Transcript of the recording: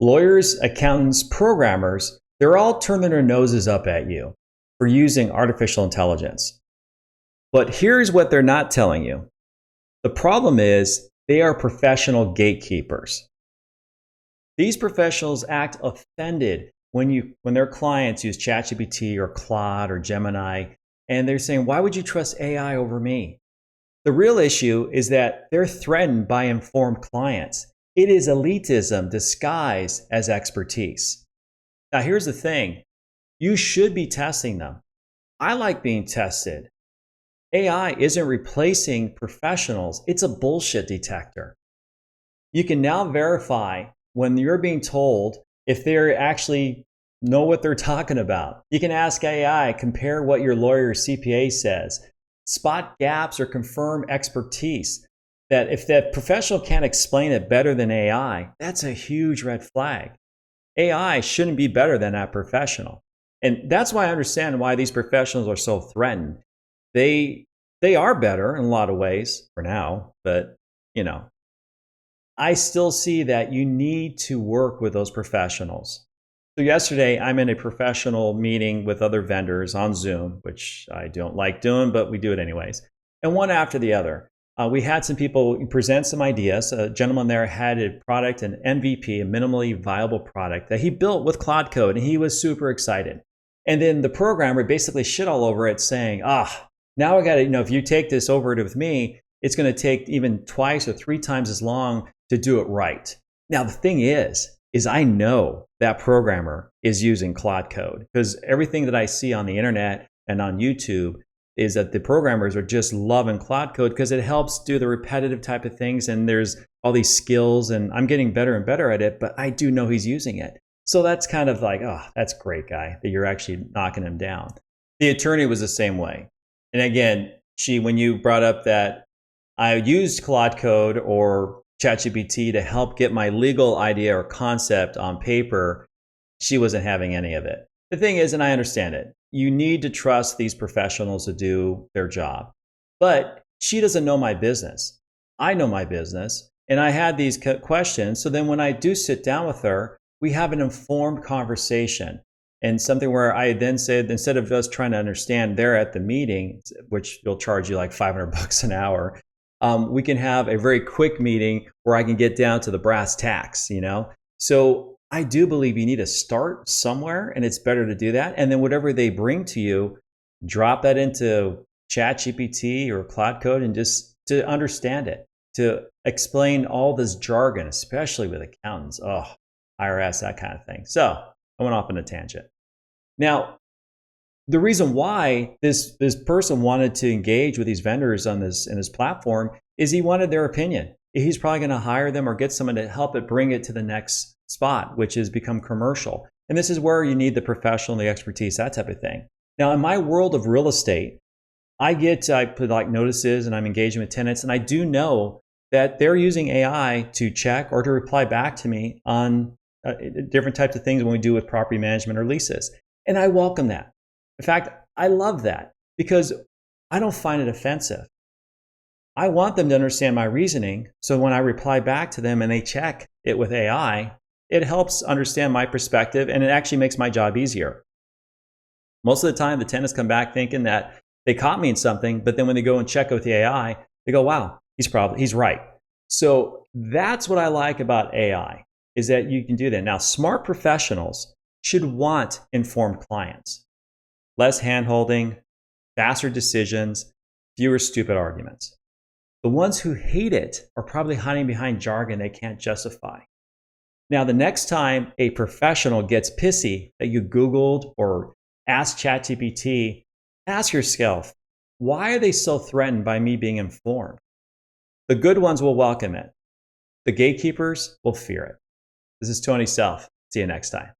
Lawyers, accountants, programmers, they're all turning their noses up at you for using artificial intelligence. But here's what they're not telling you. The problem is they are professional gatekeepers. These professionals act offended when their clients use ChatGPT or Claude or Gemini, and they're saying, why would you trust AI over me? The real issue is that they're threatened by informed clients. It is elitism disguised as expertise. Now, here's the thing. You should be testing them. I like being tested. AI isn't replacing professionals. It's a bullshit detector. You can now verify when you're being told if they actually know what they're talking about. You can ask AI, compare what your lawyer or CPA says, spot gaps or confirm expertise. That if that professional can't explain it better than AI, that's a huge red flag. AI shouldn't be better than that professional. And that's why I understand why these professionals are so threatened. They are better in a lot of ways for now, but I still see that you need to work with those professionals. So yesterday, I'm in a professional meeting with other vendors on Zoom, which I don't like doing, but we do it anyways. And one after the other. We had some people present some ideas. A gentleman there had a product, an MVP, a minimally viable product that he built with Claude Code, and he was super excited. And then the programmer basically shit all over it saying, now I got to, if you take this over with me, it's going to take even twice or 3 times as long to do it right. Now, the thing is I know that programmer is using Claude Code because everything that I see on the internet and on YouTube is that the programmers are just loving Claude Code because it helps do the repetitive type of things, and there's all these skills, and I'm getting better and better at it, but I do know he's using it. So that's kind of like, that's great, guy, that you're actually knocking him down. The attorney was the same way. And again, when you brought up that I used Claude Code or ChatGPT to help get my legal idea or concept on paper, she wasn't having any of it. The thing is, and I understand it, you need to trust these professionals to do their job. But she doesn't know my business. I know my business, and I had these questions. So then when I do sit down with her, we have an informed conversation. And something where I then said, instead of us trying to understand there at the meeting, which will charge you like $500 an hour, we can have a very quick meeting where I can get down to the brass tacks, So I do believe you need to start somewhere, and it's better to do that. And then whatever they bring to you, drop that into ChatGPT or Claude Code and just to understand it, to explain all this jargon, especially with accountants, IRS, that kind of thing. So I went off on a tangent. Now, the reason why this person wanted to engage with these vendors in this platform is he wanted their opinion. He's probably going to hire them or get someone to help it bring it to the next spot, which is become commercial. And this is where you need the professional, the expertise, that type of thing. Now, in my world of real estate, I put like notices and I'm engaging with tenants, and I do know that they're using AI to check or to reply back to me on different types of things when we do with property management or leases. And I welcome that. In fact, I love that because I don't find it offensive. I want them to understand my reasoning. So when I reply back to them and they check it with AI, it helps understand my perspective, and it actually makes my job easier. Most of the time, the tenants come back thinking that they caught me in something, but then when they go and check it with the AI, they go, wow, he's right. So that's what I like about AI, is that you can do that. Now, smart professionals should want informed clients. Less hand-holding, faster decisions, fewer stupid arguments. The ones who hate it are probably hiding behind jargon they can't justify. Now, the next time a professional gets pissy that you Googled or asked ChatGPT, ask yourself, why are they so threatened by me being informed? The good ones will welcome it. The gatekeepers will fear it. This is Tony Self. See you next time.